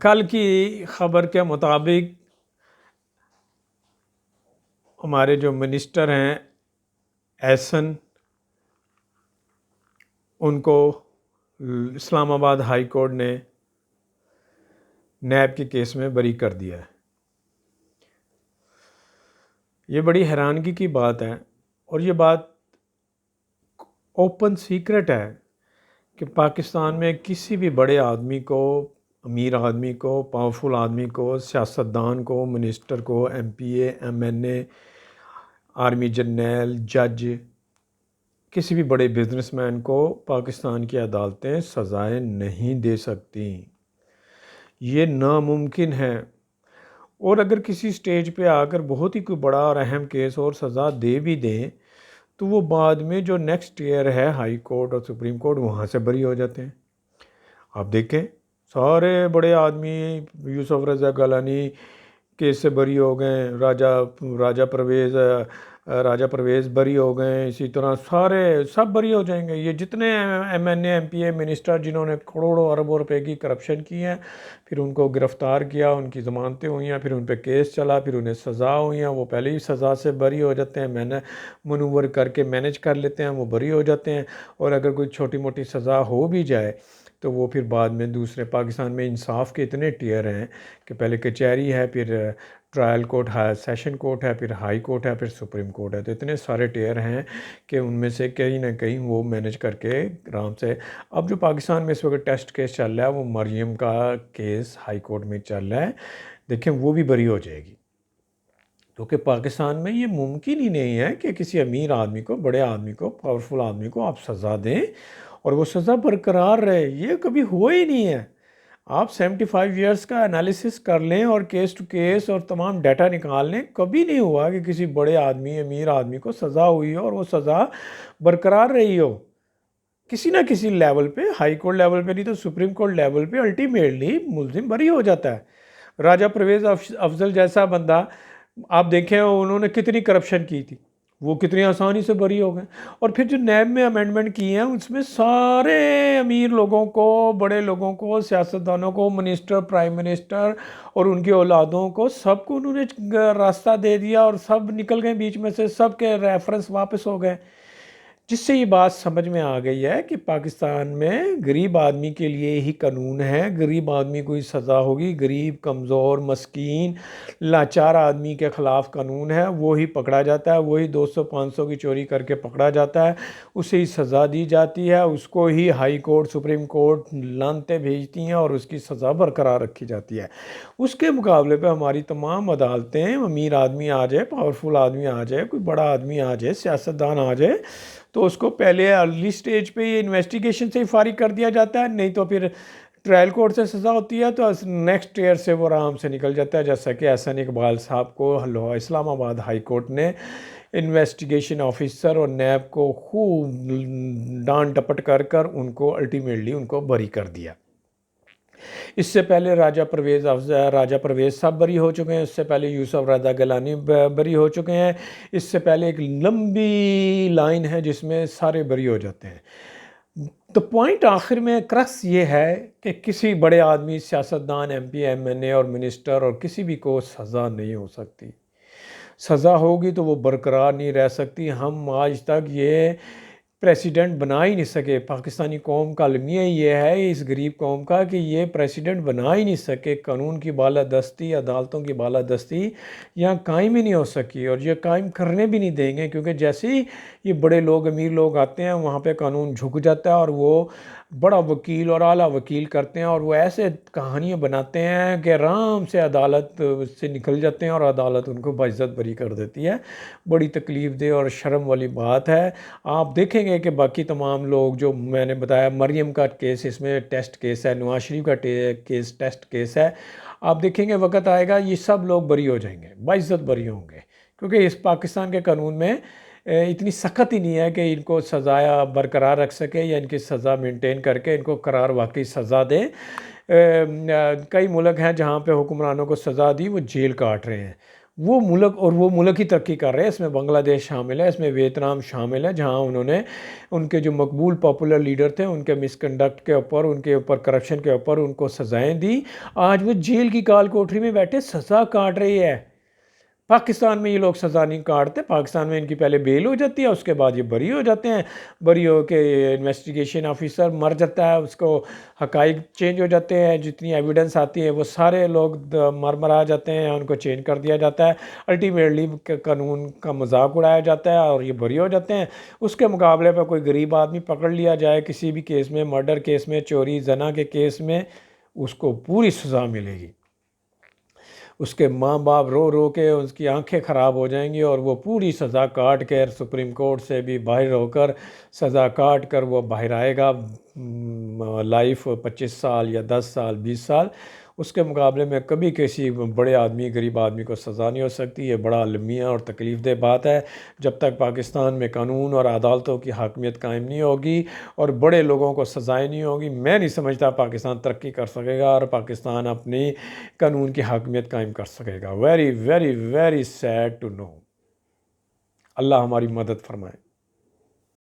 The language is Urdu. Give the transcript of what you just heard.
کل کی خبر کے مطابق ہمارے جو منسٹر ہیں احسن، ان کو اسلام آباد ہائی کورٹ نے نیب کے کیس میں بری کر دیا ہے۔ یہ بڑی حیرانگی کی بات ہے، اور یہ بات اوپن سیکرٹ ہے کہ پاکستان میں کسی بھی بڑے آدمی کو، امیر آدمی کو، پاورفل آدمی کو، سیاستدان کو، منسٹر کو، ایم پی اے، ایم این اے، آرمی جرنیل، جج، کسی بھی بڑے بزنس مین کو پاکستان کی عدالتیں سزائیں نہیں دے سکتی۔ یہ ناممکن ہے، اور اگر کسی سٹیج پہ آ کر بہت ہی کوئی بڑا اور اہم کیس اور سزا دے بھی دیں تو وہ بعد میں جو نیکسٹ ایئر ہے ہائی کورٹ اور سپریم کورٹ، وہاں سے بری ہو جاتے ہیں۔ آپ دیکھیں سارے بڑے آدمی، یوسف رضا گیلانی کیس سے بری ہو گئے، راجہ پرویز بری ہو گئے، اسی طرح سب بری ہو جائیں گے۔ یہ جتنے ایم این اے، ایم پی اے، منسٹر جنہوں نے کروڑوں اربوں روپے کی کرپشن کی ہے، پھر ان کو گرفتار کیا، ان کی ضمانتیں ہوئیں، پھر ان پہ کیس چلا، پھر انہیں سزا ہوئی، وہ پہلے ہی سزا سے بری ہو جاتے ہیں، منور کر کے مینج کر لیتے ہیں، وہ بری ہو جاتے ہیں۔ اور اگر کوئی چھوٹی موٹی سزا ہو بھی جائے تو وہ پھر بعد میں دوسرے، پاکستان میں انصاف کے اتنے ٹیئر ہیں کہ پہلے کچہری ہے، پھر ٹرائل کورٹ ہے، سیشن کورٹ ہے، پھر ہائی کورٹ ہے، پھر سپریم کورٹ ہے، تو اتنے سارے ٹیئر ہیں کہ ان میں سے کہیں نہ کہیں وہ مینج کر کے آرام سے۔ اب جو پاکستان میں اس وقت ٹیسٹ کیس چل رہا ہے، وہ مریم کا کیس ہائی کورٹ میں چل رہا ہے، دیکھیں وہ بھی بری ہو جائے گی، کیونکہ پاکستان میں یہ ممکن ہی نہیں ہے کہ کسی امیر آدمی کو، بڑے آدمی کو، پاورفل آدمی کو آپ سزا دیں اور وہ سزا برقرار رہے۔ یہ کبھی ہوا ہی نہیں ہے۔ آپ 75 ایئرس کا انالیسس کر لیں اور کیس ٹو کیس اور تمام ڈیٹا نکال لیں، کبھی نہیں ہوا کہ کسی بڑے آدمی، امیر آدمی کو سزا ہوئی ہو اور وہ سزا برقرار رہی ہو۔ کسی نہ کسی لیول پہ، ہائی کورٹ لیول پہ نہیں تو سپریم کورٹ لیول پہ الٹیمیٹلی ملزم بری ہو جاتا ہے۔ راجہ پرویز افضل جیسا بندہ، آپ دیکھیں انہوں نے کتنی کرپشن کی تھی، وہ کتنی آسانی سے بری ہو گئے۔ اور پھر جو نیب میں امینڈمنٹ کی ہیں اس میں سارے امیر لوگوں کو، بڑے لوگوں کو، سیاستدانوں کو، منسٹر، پرائم منسٹر اور ان کی اولادوں کو، سب کو انہوں نے راستہ دے دیا اور سب نکل گئے بیچ میں سے، سب کے ریفرنس واپس ہو گئے، جس سے یہ بات سمجھ میں آ گئی ہے کہ پاکستان میں غریب آدمی کے لیے ہی قانون ہے۔ غریب آدمی کو ہی سزا ہوگی، غریب، کمزور، مسکین، لاچار آدمی کے خلاف قانون ہے، وہی پکڑا جاتا ہے، وہی 200 500 کی چوری کر کے پکڑا جاتا ہے، اسے ہی سزا دی جاتی ہے، اس کو ہی ہائی کورٹ، سپریم کورٹ لانتیں بھیجتی ہیں اور اس کی سزا برقرار رکھی جاتی ہے۔ اس کے مقابلے پہ ہماری تمام عدالتیں، امیر آدمی آ جائے، پاورفل آدمی آ جائے، کوئی بڑا آدمی آ جائے، سیاستدان آ جائے، تو اس کو پہلے ارلی سٹیج پہ یہ انویسٹیگیشن سے ہی فارغ کر دیا جاتا ہے، نہیں تو پھر ٹرائل کورٹ سے سزا ہوتی ہے تو نیکسٹ ایئر سے وہ آرام سے نکل جاتا ہے، جیسا کہ احسن اقبال صاحب کو اسلام آباد ہائی کورٹ نے انویسٹیگیشن آفیسر اور نیب کو خوب ڈانٹ ڈپٹ کر کر ان کو الٹیمیٹلی ان کو بری کر دیا۔ اس سے پہلے راجہ پرویز صاحب بری ہو چکے ہیں، اس سے پہلے یوسف رضا گیلانی بری ہو چکے ہیں، اس سے پہلے ایک لمبی لائن ہے جس میں سارے بری ہو جاتے ہیں۔ تو پوائنٹ آخر میں کرکس یہ ہے کہ کسی بڑے آدمی، سیاستدان، ایم پی، ایم این اے اور منسٹر اور کسی بھی کو سزا نہیں ہو سکتی۔ سزا ہوگی تو وہ برقرار نہیں رہ سکتی۔ ہم آج تک یہ پریسیڈنٹ بنا ہی نہیں سکے، پاکستانی قوم کا المیہ یہ ہے اس غریب قوم کا کہ یہ پریسیڈنٹ بنا ہی نہیں سکے۔ قانون کی بالادستی، عدالتوں کی بالادستی یہاں قائم ہی نہیں ہو سکی، اور یہ قائم کرنے بھی نہیں دیں گے، کیونکہ جیسے ہی یہ بڑے لوگ، امیر لوگ آتے ہیں وہاں پہ قانون جھک جاتا ہے اور وہ بڑا وکیل اور اعلیٰ وکیل کرتے ہیں اور وہ ایسے کہانیاں بناتے ہیں کہ آرام سے عدالت سے نکل جاتے ہیں اور عدالت ان کو باعزت بری کر دیتی ہے۔ بڑی تکلیف دہ اور شرم والی بات ہے۔ آپ دیکھیں گے کہ باقی تمام لوگ جو میں نے بتایا، مریم کا کیس اس میں ٹیسٹ کیس ہے، نواز شریف کا کیس ٹیسٹ کیس ہے، آپ دیکھیں گے وقت آئے گا یہ سب لوگ بری ہو جائیں گے، باعزت بری ہوں گے، کیونکہ اس پاکستان کے قانون میں اتنی سخت ہی نہیں ہے کہ ان کو سزا برقرار رکھ سکے یا ان کی سزا مینٹین کر کے ان کو قرار واقعی سزا دے۔ کئی ملک ہیں جہاں پہ حکمرانوں کو سزا دی وہ جیل کاٹ رہے ہیں، وہ ملک ہی ترقی کر رہے ہیں، اس میں بنگلہ دیش شامل ہے، اس میں ویتنام شامل ہے، جہاں انہوں نے ان کے جو مقبول پاپولر لیڈر تھے ان کے مس کنڈکٹ کے اوپر، ان کے اوپر کرپشن کے اوپر ان کو سزائیں دی. آج وہ جیل کی کال کوٹری میں بیٹھے سزا کاٹ رہی ہے. پاکستان میں یہ لوگ سزا نہیں کاٹتے، پاکستان میں ان کی پہلے بیل ہو جاتی ہے، اس کے بعد یہ بری ہو جاتے ہیں. بری ہو کے انویسٹیگیشن آفیسر مر جاتا ہے، اس کو حقائق چینج ہو جاتے ہیں، جتنی ایویڈنس آتی ہے وہ سارے لوگ مرا جاتے ہیں، ان کو چینج کر دیا جاتا ہے. الٹیمیٹلی قانون کا مذاق اڑایا جاتا ہے اور یہ بری ہو جاتے ہیں. اس کے مقابلے پہ کوئی غریب آدمی پکڑ لیا جائے کسی بھی کیس میں، مرڈر کیس میں، چوری زنا کے کیس میں، اس کو پوری سزا ملے گی. اس کے ماں باپ رو رو کے اس کی آنکھیں خراب ہو جائیں گی، اور وہ پوری سزا کاٹ کر سپریم کورٹ سے بھی باہر ہو کر سزا کاٹ کر وہ باہر آئے گا. لائف 25 سال یا 10 سال 20 سال. اس کے مقابلے میں کبھی کسی بڑے آدمی غریب آدمی کو سزا نہیں ہو سکتی. یہ بڑا المیہ اور تکلیف دہ بات ہے. جب تک پاکستان میں قانون اور عدالتوں کی حاکمیت قائم نہیں ہوگی اور بڑے لوگوں کو سزائیں نہیں ہوگی، میں نہیں سمجھتا پاکستان ترقی کر سکے گا اور پاکستان اپنی قانون کی حاکمیت قائم کر سکے گا. Very very very sad to know. اللہ ہماری مدد فرمائے.